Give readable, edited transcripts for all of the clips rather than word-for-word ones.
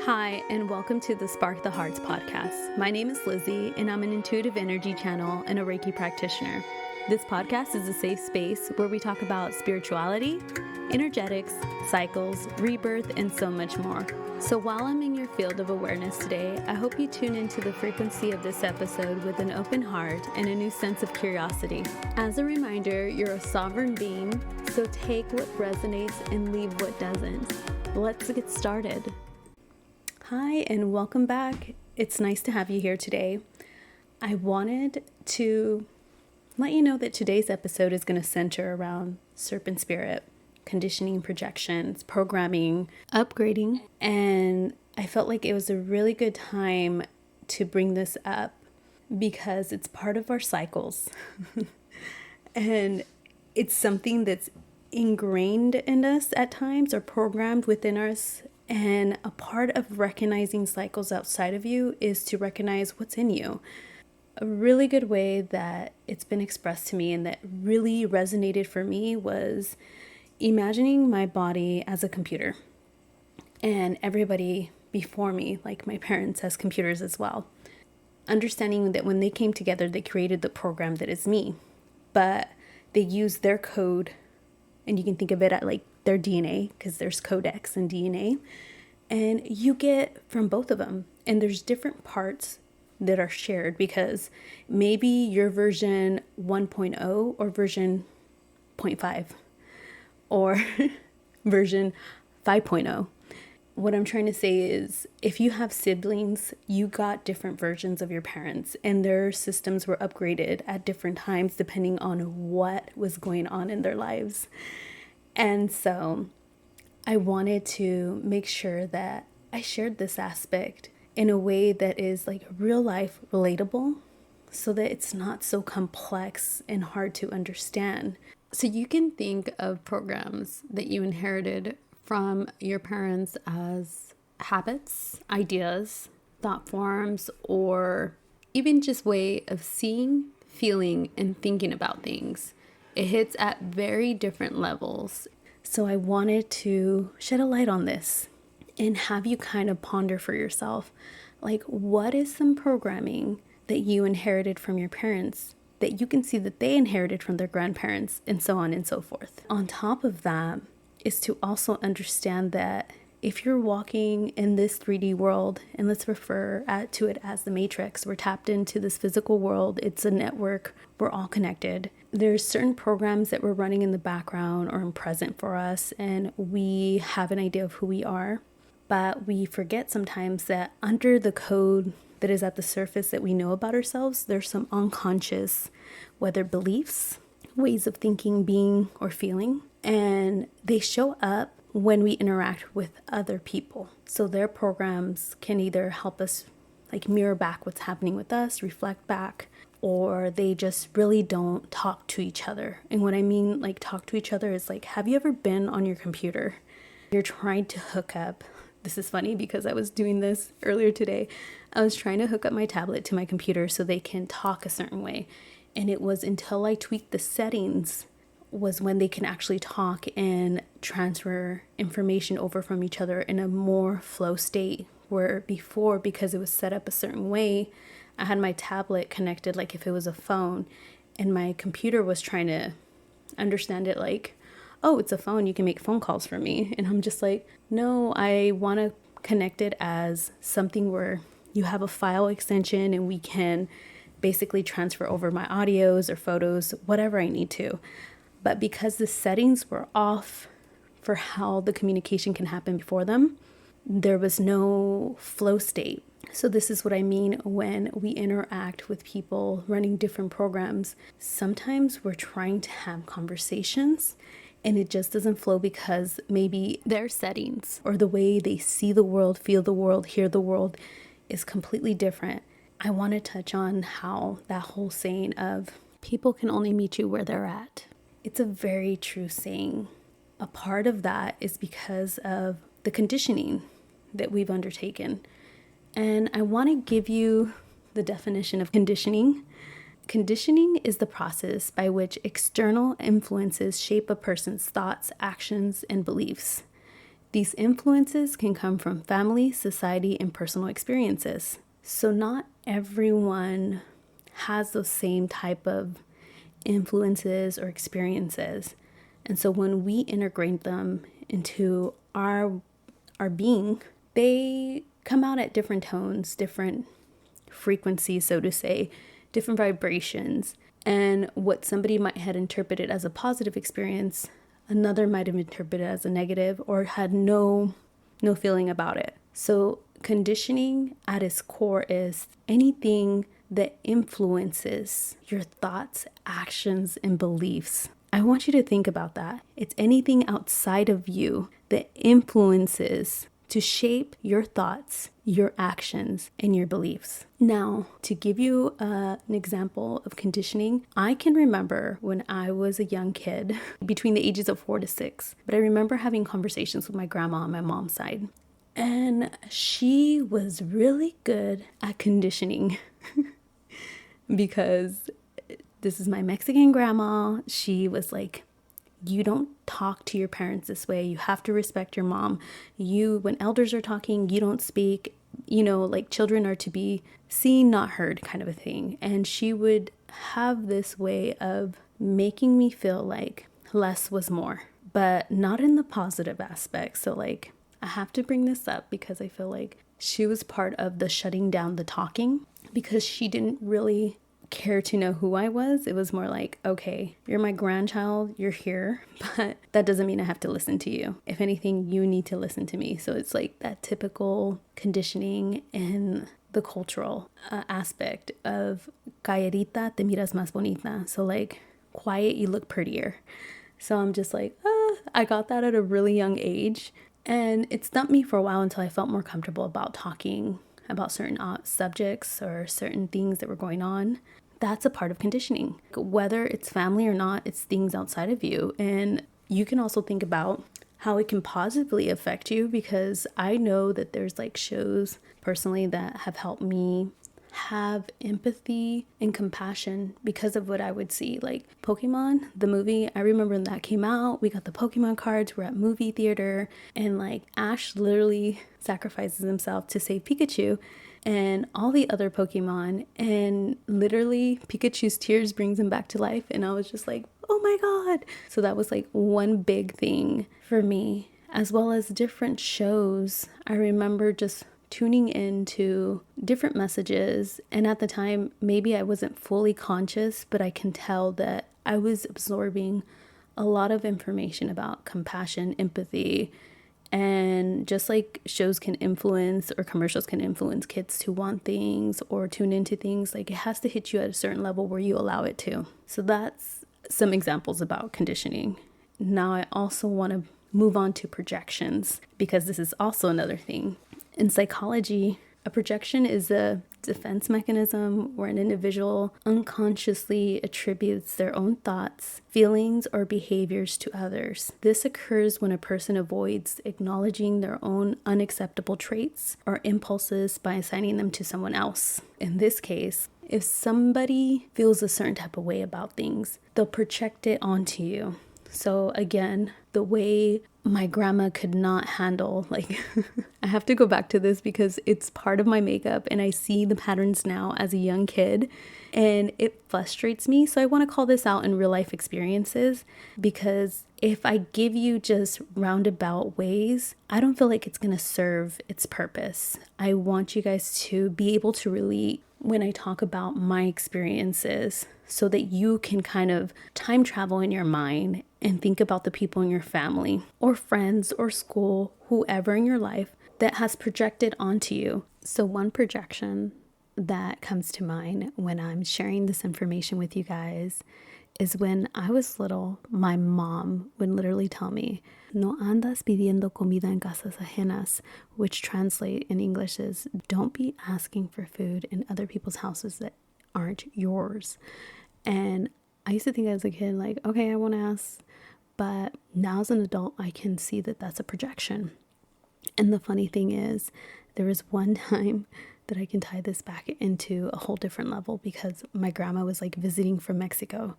Hi, and welcome to the Spark The Heartz podcast. My name is Lizzie, and I'm an intuitive energy channel and a Reiki practitioner. This podcast is a safe space where we talk about spirituality, energetics, cycles, rebirth, and so much more. So while I'm in your field of awareness today, I hope you tune into the frequency of this episode with an open heart and a new sense of curiosity. As a reminder, you're a sovereign being, so take what resonates and leave what doesn't. Let's get started. Hi, and welcome back. It's nice to have you here today. I wanted to let you know that today's episode is going to center around Serpent Spirit, conditioning, projections, programming, upgrading, and I felt like it was a really good time to bring this up because it's part of our cycles. And it's something that's ingrained in us at times or programmed within us. And a part of recognizing cycles outside of you is to recognize what's in you. A really good way that it's been expressed to me and that really resonated for me was imagining my body as a computer. And everybody before me, like my parents, has computers as well. Understanding that when they came together, they created the program that is me. But they use their code, and you can think of it at like their DNA, because there's codex and DNA, and you get from both of them. And there's different parts that are shared because maybe your version 1.0 or version 0.5 or version 5.0. What I'm trying to say is if you have siblings, you got different versions of your parents and their systems were upgraded at different times depending on what was going on in their lives. And so I wanted to make sure that I shared this aspect in a way that is like real life relatable so that it's not so complex and hard to understand. So you can think of programs that you inherited from your parents as habits, ideas, thought forms, or even just way of seeing, feeling, and thinking about things. It hits at very different levels. So I wanted to shed a light on this and have you kind of ponder for yourself, like what is some programming that you inherited from your parents that you can see that they inherited from their grandparents and so on and so forth. On top of that is to also understand that if you're walking in this 3D world, and let's refer to it as the Matrix, we're tapped into this physical world. It's a network. We're all connected. There's certain programs that we're running in the background or in present for us, and we have an idea of who we are. But we forget sometimes that under the code that is at the surface that we know about ourselves, there's some unconscious, whether beliefs, ways of thinking, being, or feeling, and they show up when we interact with other people. So their programs can either help us like mirror back what's happening with us, reflect back, or they just really don't talk to each other. And what I mean like talk to each other is like, have you ever been on your computer? You're trying to hook up. This is funny because I was doing this earlier today. I was trying to hook up my tablet to my computer so they can talk a certain way. And it was until I tweaked the settings was when they can actually talk and transfer information over from each other in a more flow state, where before, because it was set up a certain way, I had my tablet connected like if it was a phone, and my computer was trying to understand it like, oh, it's a phone, you can make phone calls from me. And I'm just like, no, I want to connect it as something where you have a file extension and we can basically transfer over my audios or photos, whatever I need to. But because the settings were off for how the communication can happen before them, there was no flow state. So this is what I mean when we interact with people running different programs. Sometimes we're trying to have conversations and it just doesn't flow because maybe their settings or the way they see the world, feel the world, hear the world is completely different. I want to touch on how that whole saying of people can only meet you where they're at. It's a very true saying. A part of that is because of the conditioning that we've undertaken. And I want to give you the definition of conditioning. Conditioning is the process by which external influences shape a person's thoughts, actions, and beliefs. These influences can come from family, society, and personal experiences. So not everyone has those same type of influences or experiences. And so when we integrate them into our being, they come out at different tones, different frequencies, so to say, different vibrations. And what somebody might have interpreted as a positive experience, another might have interpreted as a negative or had no feeling about it. So conditioning at its core is anything that influences your thoughts, actions, and beliefs. I want you to think about that. It's anything outside of you that influences to shape your thoughts, your actions, and your beliefs. Now, to give you an example of conditioning, I can remember when I was a young kid, between the ages of 4 to 6, but I remember having conversations with my grandma on my mom's side. And she was really good at conditioning because this is my Mexican grandma. She was like, you don't talk to your parents this way. You have to respect your mom. When elders are talking, you don't speak. Like children are to be seen, not heard kind of a thing. And she would have this way of making me feel like less was more, but not in the positive aspect. So like, I have to bring this up because I feel like she was part of the shutting down the talking because she didn't really care to know who I was. It was more like, okay, you're my grandchild, you're here, but that doesn't mean I have to listen to you. If anything, you need to listen to me. So it's like that typical conditioning in the cultural aspect of calladita te miras más bonita. So like quiet, you look prettier. So I'm just like, I got that at a really young age. And it stumped me for a while until I felt more comfortable about talking about certain subjects or certain things that were going on. That's a part of conditioning. Whether it's family or not, it's things outside of you. And you can also think about how it can positively affect you, because I know that there's like shows personally that have helped me have empathy and compassion because of what I would see. Like Pokemon, the movie, I remember when that came out, we got the Pokemon cards, we're at movie theater, and like Ash literally sacrifices himself to save Pikachu and all the other Pokemon, and literally Pikachu's tears brings him back to life. And I was just like, oh my God. So that was like one big thing for me, as well as different shows. I remember just tuning into different messages, and at the time maybe I wasn't fully conscious, but I can tell that I was absorbing a lot of information about compassion, empathy, and just like shows can influence or commercials can influence kids to want things or tune into things, like it has to hit you at a certain level where you allow it to. So that's some examples about conditioning. Now I also want to move on to projections, because this is also another thing. In psychology, a projection is a defense mechanism where an individual unconsciously attributes their own thoughts, feelings, or behaviors to others. This occurs when a person avoids acknowledging their own unacceptable traits or impulses by assigning them to someone else. In this case, if somebody feels a certain type of way about things, they'll project it onto you. So again, the way my grandma could not handle, like, I have to go back to this because it's part of my makeup and I see the patterns now as a young kid and it frustrates me. So I want to call this out in real life experiences, because if I give you just roundabout ways, I don't feel like it's going to serve its purpose. I want you guys to be able to relate when I talk about my experiences, so that you can kind of time travel in your mind and think about the people in your family or friends or school, whoever in your life that has projected onto you. So one projection that comes to mind when I'm sharing this information with you guys is when I was little, my mom would literally tell me, no andas pidiendo comida en casas ajenas, which translate in English is, don't be asking for food in other people's houses that aren't yours. And I used to think as a kid, like, okay, I want to ask. But now as an adult, I can see that that's a projection. And the funny thing is, there was one time that I can tie this back into a whole different level, because my grandma was like visiting from Mexico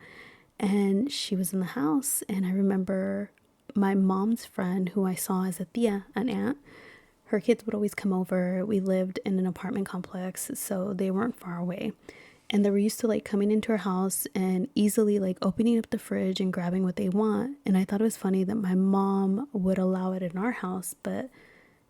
and she was in the house. And I remember my mom's friend, who I saw as a tia, an aunt, her kids would always come over. We lived in an apartment complex, so they weren't far away. And they were used to like coming into our house and easily like opening up the fridge and grabbing what they want. And I thought it was funny that my mom would allow it in our house, but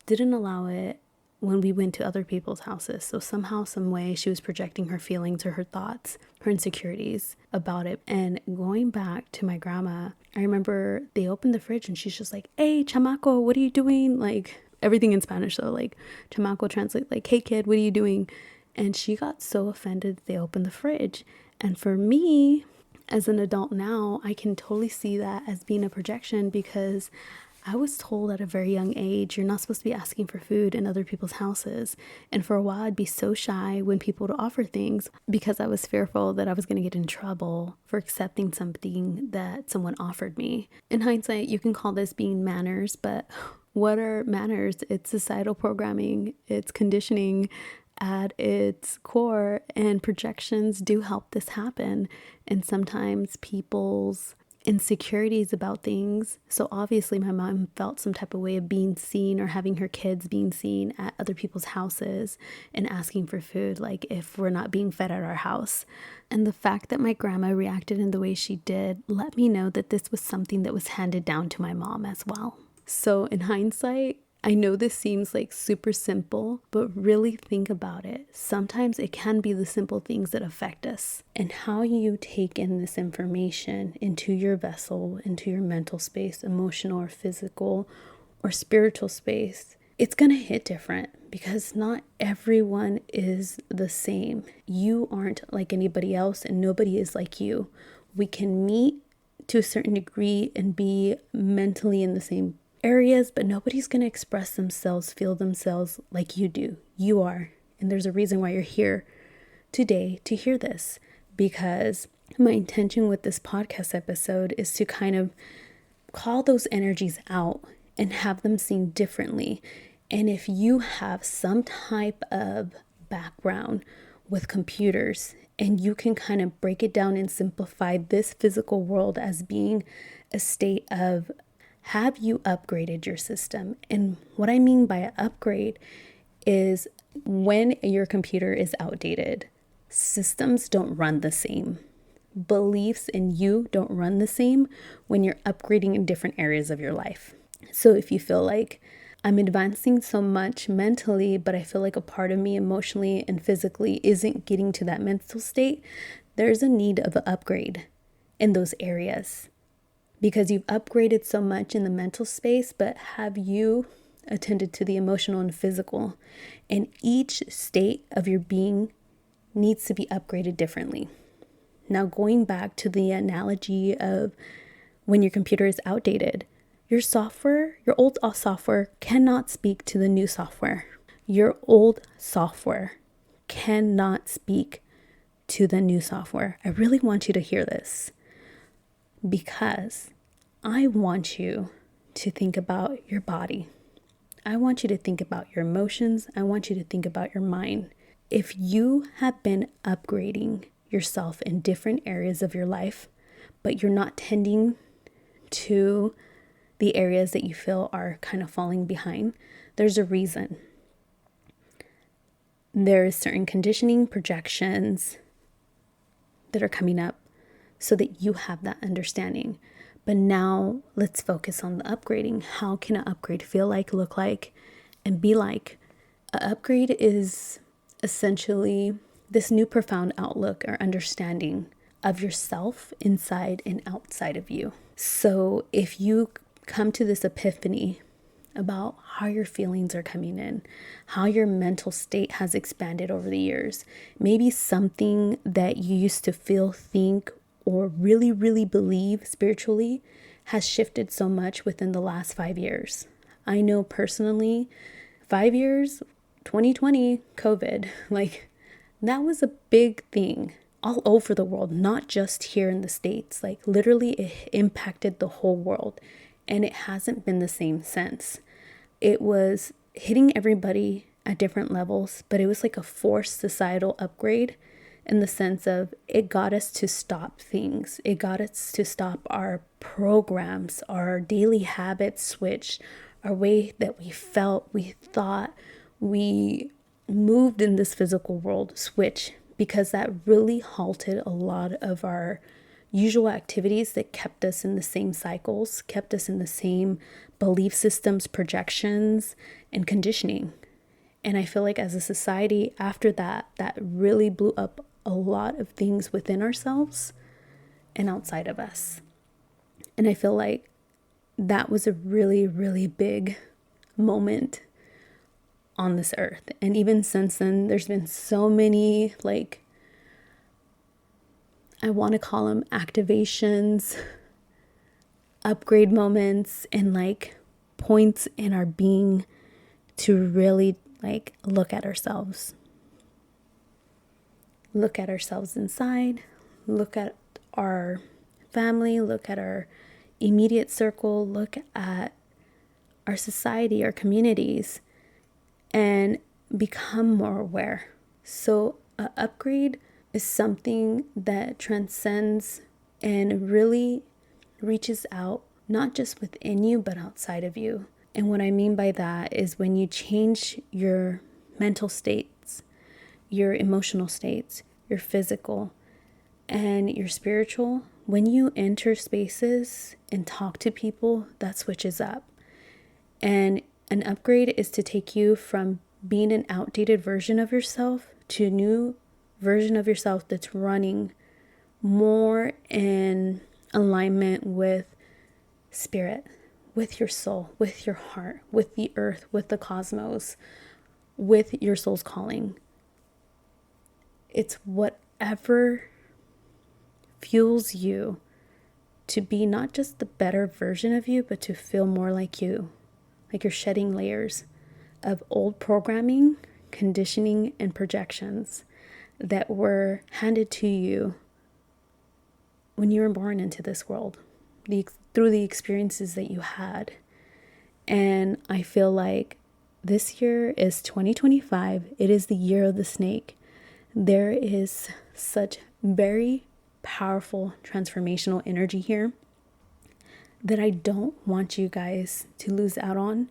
didn't allow it when we went to other people's houses. So somehow, some way, she was projecting her feelings or her thoughts, her insecurities about it. And going back to my grandma, I remember they opened the fridge and she's just like, "Hey, chamaco, what are you doing?" Like everything in Spanish. So like chamaco translate like, "Hey kid, what are you doing?" And she got so offended that they opened the fridge. And for me, as an adult now, I can totally see that as being a projection, because I was told at a very young age, you're not supposed to be asking for food in other people's houses. And for a while, I'd be so shy when people would offer things because I was fearful that I was going to get in trouble for accepting something that someone offered me. In hindsight, you can call this being manners, but what are manners? It's societal programming, it's conditioning at its core, and projections do help this happen. And sometimes people's insecurities about things. So obviously my mom felt some type of way of being seen, or having her kids being seen at other people's houses and asking for food, like if we're not being fed at our house. And the fact that my grandma reacted in the way she did let me know that this was something that was handed down to my mom as well. So in hindsight, I know this seems like super simple, but really think about it. Sometimes it can be the simple things that affect us, and how you take in this information into your vessel, into your mental space, emotional or physical or spiritual space. It's going to hit different because not everyone is the same. You aren't like anybody else, and nobody is like you. We can meet to a certain degree and be mentally in the same areas, but nobody's going to express themselves, feel themselves like you do. You are. And there's a reason why you're here today to hear this, because my intention with this podcast episode is to kind of call those energies out and have them seen differently. And if you have some type of background with computers, and you can kind of break it down and simplify this physical world as being a state of, have you upgraded your system? And what I mean by an upgrade is when your computer is outdated, systems don't run the same. Beliefs in you don't run the same when you're upgrading in different areas of your life. So if you feel like I'm advancing so much mentally, but I feel like a part of me emotionally and physically isn't getting to that mental state, there's a need of an upgrade in those areas. Because you've upgraded so much in the mental space, but have you attended to the emotional and physical? And each state of your being needs to be upgraded differently. Now, going back to the analogy of when your computer is outdated, your software, your old software cannot speak to the new software. Your old software cannot speak to the new software. I really want you to hear this, because I want you to think about your body. I want you to think about your emotions. I want you to think about your mind. If you have been upgrading yourself in different areas of your life, but you're not tending to the areas that you feel are kind of falling behind, there's a reason. There's certain conditioning, projections that are coming up so that you have that understanding. But now let's focus on the upgrading. How can an upgrade feel like, look like, and be like? An upgrade is essentially this new profound outlook or understanding of yourself inside and outside of you. So if you come to this epiphany about how your feelings are coming in, how your mental state has expanded over the years, maybe something that you used to feel, think, or really, really believe spiritually has shifted so much within the last 5 years. I know personally, 5 years, 2020, COVID, like that was a big thing all over the world, not just here in the States. Like literally it impacted the whole world, and it hasn't been the same since. It was hitting everybody at different levels, but it was like a forced societal upgrade, in the sense of it got us to stop things. It got us to stop our programs, our daily habits switched, our way that we felt, we thought, we moved in this physical world switch, because that really halted a lot of our usual activities that kept us in the same cycles, kept us in the same belief systems, projections, and conditioning. And I feel like as a society, after that, that really blew up a lot of things within ourselves and outside of us. And I feel like that was a really, really big moment on this earth. And even since then, there's been so many, like, I want to call them activations, upgrade moments, and like points in our being to really like look at ourselves. Look at ourselves inside, look at our family, look at our immediate circle, look at our society, our communities, and become more aware. So an upgrade is something that transcends and really reaches out, not just within you, but outside of you. And what I mean by that is when you change your mental states, your emotional states, your physical, and your spiritual, when you enter spaces and talk to people, that switches up. And an upgrade is to take you from being an outdated version of yourself to a new version of yourself that's running more in alignment with spirit, with your soul, with your heart, with the earth, with the cosmos, with your soul's calling. It's whatever fuels you to be not just the better version of you, but to feel more like you. Like you're shedding layers of old programming, conditioning, and projections that were handed to you when you were born into this world, through the experiences that you had. And I feel like this year is 2025. It is the year of the snake. There is such very powerful transformational energy here that I don't want you guys to lose out on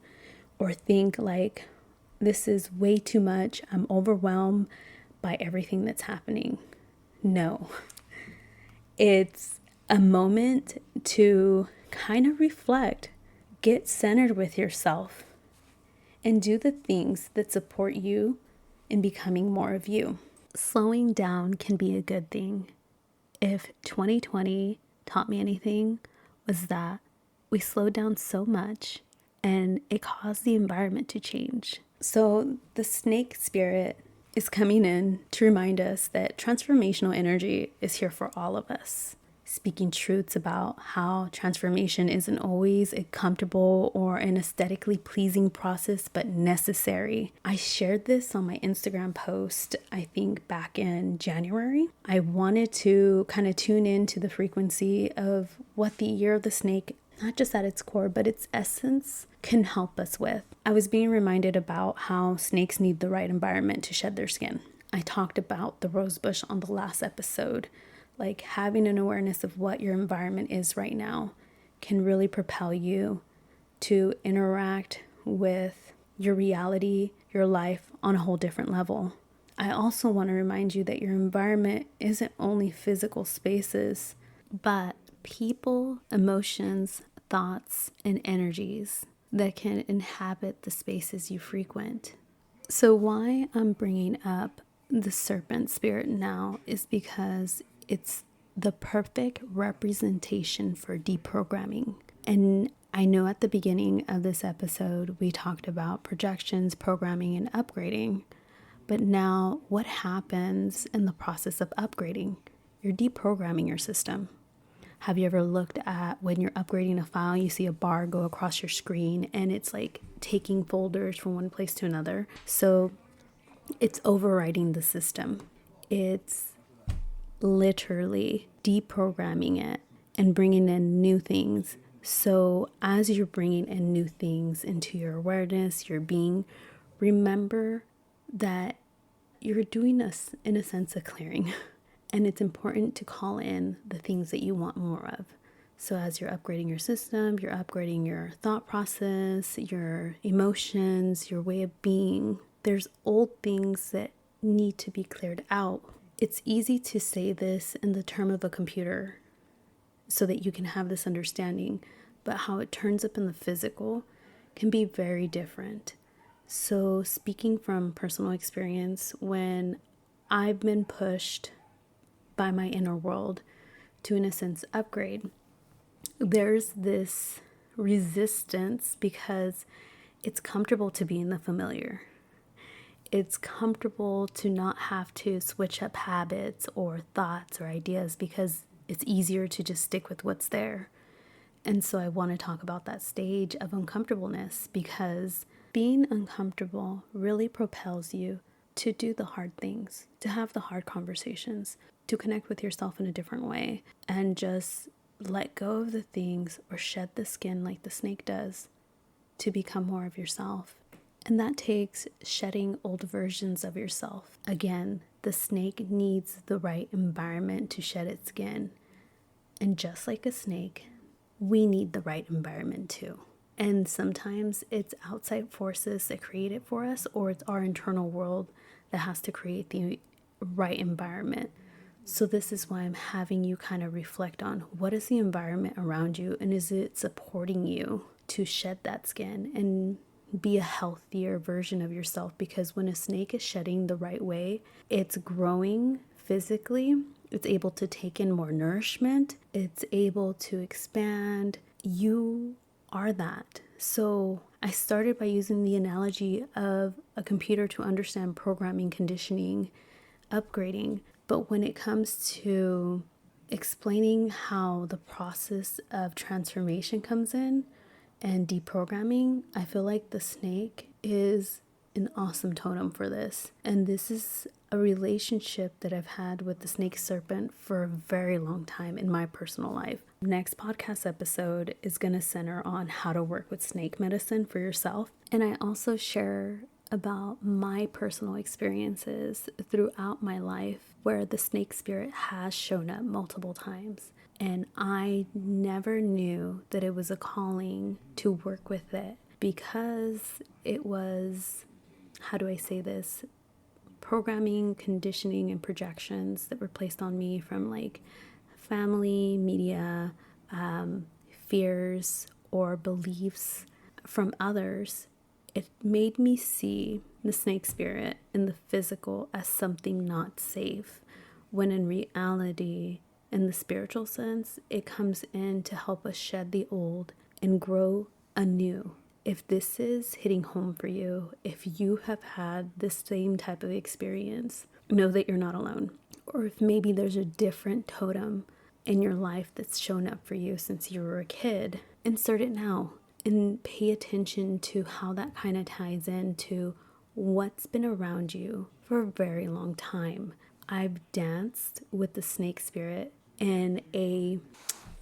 or think like this is way too much. I'm overwhelmed by everything that's happening. No, it's a moment to kind of reflect, get centered with yourself, and do the things that support you in becoming more of you. Slowing down can be a good thing. If 2020 taught me anything, was that we slowed down so much and it caused the environment to change. So the snake spirit is coming in to remind us that transformational energy is here for all of us. Speaking truths about how transformation isn't always a comfortable or an aesthetically pleasing process, but necessary. I shared this on my Instagram post, I think back in January. I wanted to kind of tune into the frequency of what the year of the snake, not just at its core, but its essence, can help us with. I was being reminded about how snakes need the right environment to shed their skin. I talked about the rose bush on the last episode. Like having an awareness of what your environment is right now can really propel you to interact with your reality, your life on a whole different level. I also want to remind you that your environment isn't only physical spaces, but people, emotions, thoughts, and energies that can inhabit the spaces you frequent. So why I'm bringing up the serpent spirit now is because it's the perfect representation for deprogramming. And I know at the beginning of this episode, we talked about projections, programming, and upgrading. But now what happens in the process of upgrading? You're deprogramming your system. Have you ever looked at when you're upgrading a file, you see a bar go across your screen and it's like taking folders from one place to another? So it's overriding the system. It's literally deprogramming it and bringing in new things. So as you're bringing in new things into your awareness, your being, remember that you're doing this in a sense of clearing. And it's important to call in the things that you want more of. So as you're upgrading your system, you're upgrading your thought process, your emotions, your way of being. There's old things that need to be cleared out. It's easy to say this in the term of a computer so that you can have this understanding, but how it turns up in the physical can be very different. So speaking from personal experience, when I've been pushed by my inner world to, in a sense, upgrade, there's this resistance because it's comfortable to be in the familiar. It's comfortable to not have to switch up habits or thoughts or ideas because it's easier to just stick with what's there. And so I want to talk about that stage of uncomfortableness, because being uncomfortable really propels you to do the hard things, to have the hard conversations, to connect with yourself in a different way, and just let go of the things or shed the skin like the snake does to become more of yourself. And that takes shedding old versions of yourself. Again, the snake needs the right environment to shed its skin. And just like a snake, we need the right environment too. And sometimes it's outside forces that create it for us, or it's our internal world that has to create the right environment. So this is why I'm having you kind of reflect on, what is the environment around you, and is it supporting you to shed that skin and be a healthier version of yourself? Because when a snake is shedding the right way, it's growing physically, it's able to take in more nourishment, it's able to expand. You are that. So I started by using the analogy of a computer to understand programming, conditioning, upgrading. But when it comes to explaining how the process of transformation comes in and deprogramming, I feel like the snake is an awesome totem for this. And this is a relationship that I've had with the snake serpent for a very long time in my personal life. Next podcast episode is going to center on how to work with snake medicine for yourself. And I also share about my personal experiences throughout my life where the snake spirit has shown up multiple times. And I never knew that it was a calling to work with it, because it was, how do I say this, programming, conditioning, and projections that were placed on me from like family, media, fears, or beliefs from others. It made me see the snake spirit in the physical as something not safe, when in reality, in the spiritual sense, it comes in to help us shed the old and grow anew. If this is hitting home for you, if you have had the same type of experience, know that you're not alone. Or if maybe there's a different totem in your life that's shown up for you since you were a kid, insert it now. And pay attention to how that kind of ties into what's been around you for a very long time. I've danced with the snake spirit in a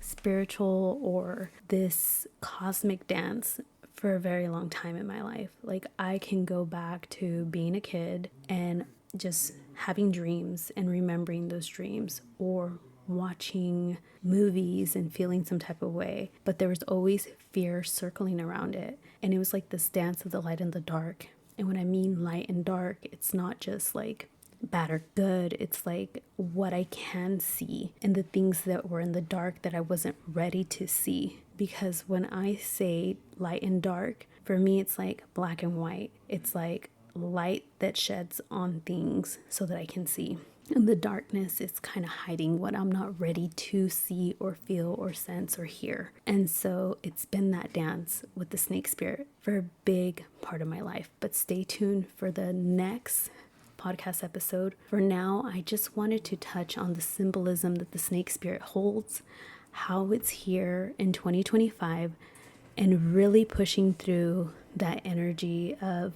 spiritual or this cosmic dance for a very long time in my life. Like, I can go back to being a kid and just having dreams and remembering those dreams, or watching movies and feeling some type of way, but there was always fear circling around it. And it was like this dance of the light and the dark. And when I mean light and dark, it's not just like bad or good, it's like what I can see and the things that were in the dark that I wasn't ready to see. Because when I say light and dark, for me it's like black and white. It's like light that sheds on things so that I can see. And the darkness is kind of hiding what I'm not ready to see or feel or sense or hear. And so it's been that dance with the snake spirit for a big part of my life. But stay tuned for the next podcast episode. For now, I just wanted to touch on the symbolism that the snake spirit holds, how it's here in 2025, and really pushing through that energy of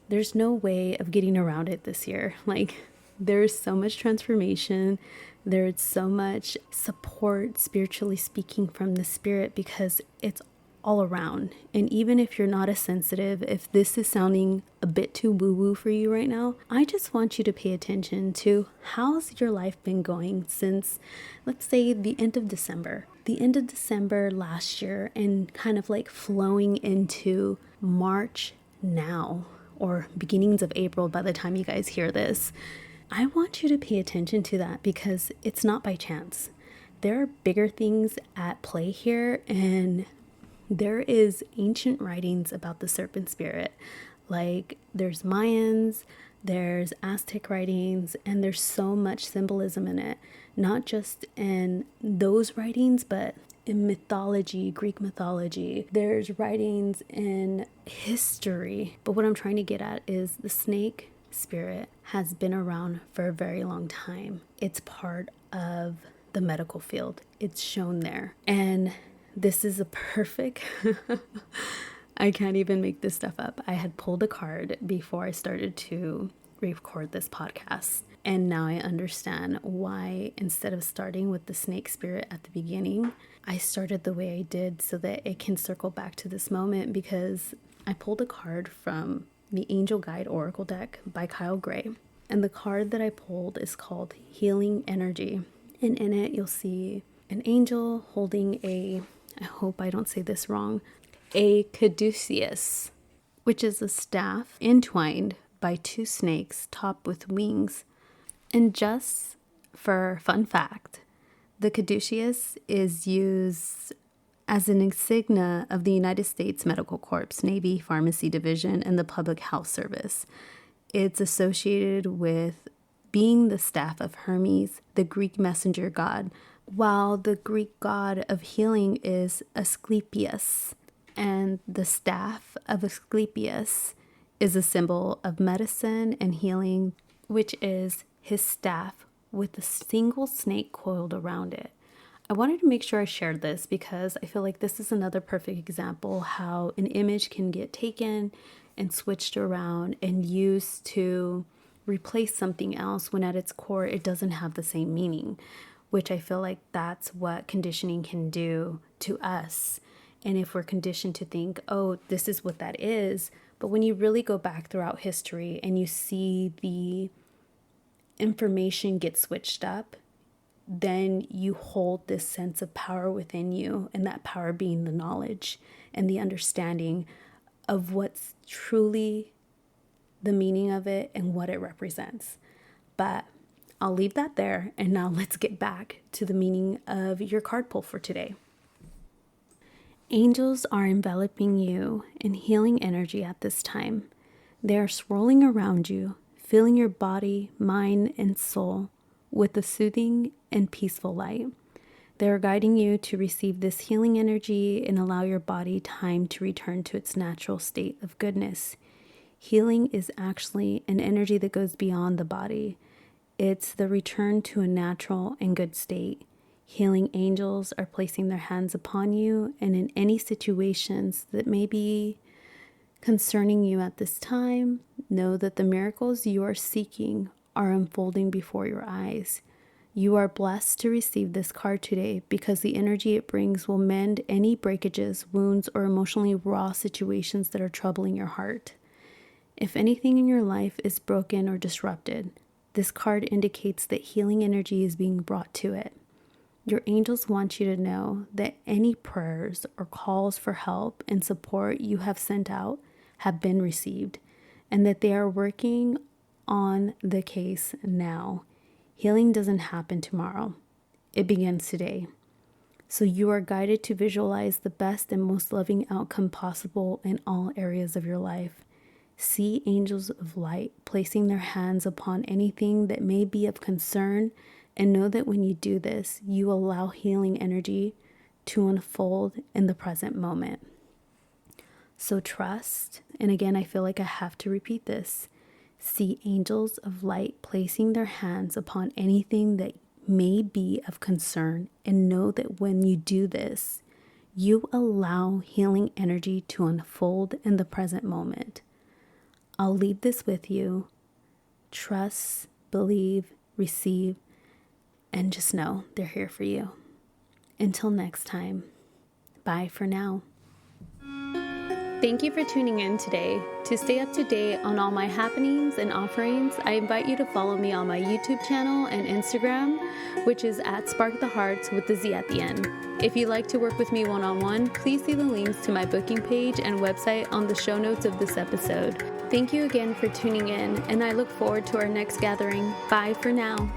there's no way of getting around it this year. Like, there's so much transformation. There's so much support, spiritually speaking, from the spirit, because it's all around. And even if you're not as sensitive, if this is sounding a bit too woo-woo for you right now, I just want you to pay attention to how's your life been going since, let's say, the end of December. the end of December last year and kind of like flowing into March now, or beginnings of April by the time you guys hear this, I want you to pay attention to that because it's not by chance. There are bigger things at play here, and there is ancient writings about the Serpent Spirit. Like there's Mayans, there's Aztec writings, and there's so much symbolism in it. Not just in those writings, but in mythology, Greek mythology. There's writings in history. But what I'm trying to get at is the snake spirit has been around for a very long time. It's part of the medical field. It's shown there. And this is a perfect, I can't even make this stuff up. I had pulled a card before I started to record this podcast. And now I understand why instead of starting with the snake spirit at the beginning, I started the way I did so that it can circle back to this moment, because I pulled a card from the Angel Guide Oracle deck by Kyle Gray. And the card that I pulled is called Healing Energy. And in it, you'll see an angel holding I hope I don't say this wrong, a caduceus, which is a staff entwined by two snakes topped with wings. And just for fun fact, the caduceus is used as an insignia of the United States Medical Corps, Navy Pharmacy Division, and the Public Health Service. It's associated with being the staff of Hermes, the Greek messenger god, while the Greek god of healing is Asclepius. And the staff of Asclepius is a symbol of medicine and healing, which is his staff with a single snake coiled around it. I wanted to make sure I shared this because I feel like this is another perfect example how an image can get taken and switched around and used to replace something else when at its core it doesn't have the same meaning, which I feel like that's what conditioning can do to us. And if we're conditioned to think, oh, this is what that is, but when you really go back throughout history and you see the information get switched up, then you hold this sense of power within you, and that power being the knowledge and the understanding of what's truly the meaning of it and what it represents. But I'll leave that there, and now let's get back to the meaning of your card pull for today. Angels are enveloping you in healing energy at this time. They are swirling around you, filling your body, mind, and soul with a soothing and peaceful light. They are guiding you to receive this healing energy and allow your body time to return to its natural state of goodness. Healing is actually an energy that goes beyond the body. It's the return to a natural and good state. Healing angels are placing their hands upon you, and in any situations that may be concerning you at this time, know that the miracles you are seeking are unfolding before your eyes. You are blessed to receive this card today because the energy it brings will mend any breakages, wounds, or emotionally raw situations that are troubling your heart. If anything in your life is broken or disrupted, this card indicates that healing energy is being brought to it. Your angels want you to know that any prayers or calls for help and support you have sent out have been received, and that they are working on the case now. Healing doesn't happen tomorrow. It begins today. So you are guided to visualize the best and most loving outcome possible in all areas of your life. See angels of light placing their hands upon anything that may be of concern, and know that when you do this, you allow healing energy to unfold in the present moment. So trust, and again, I feel like I have to repeat this. See angels of light placing their hands upon anything that may be of concern, and know that when you do this, you allow healing energy to unfold in the present moment. I'll leave this with you. Trust, believe, receive, and just know they're here for you. Until next time, bye for now. Thank you for tuning in today. To stay up to date on all my happenings and offerings, I invite you to follow me on my YouTube channel and Instagram, which is at Spark The Heartz with the Z at the end. If you'd like to work with me one-on-one, please see the links to my booking page and website on the show notes of this episode. Thank you again for tuning in, and I look forward to our next gathering. Bye for now.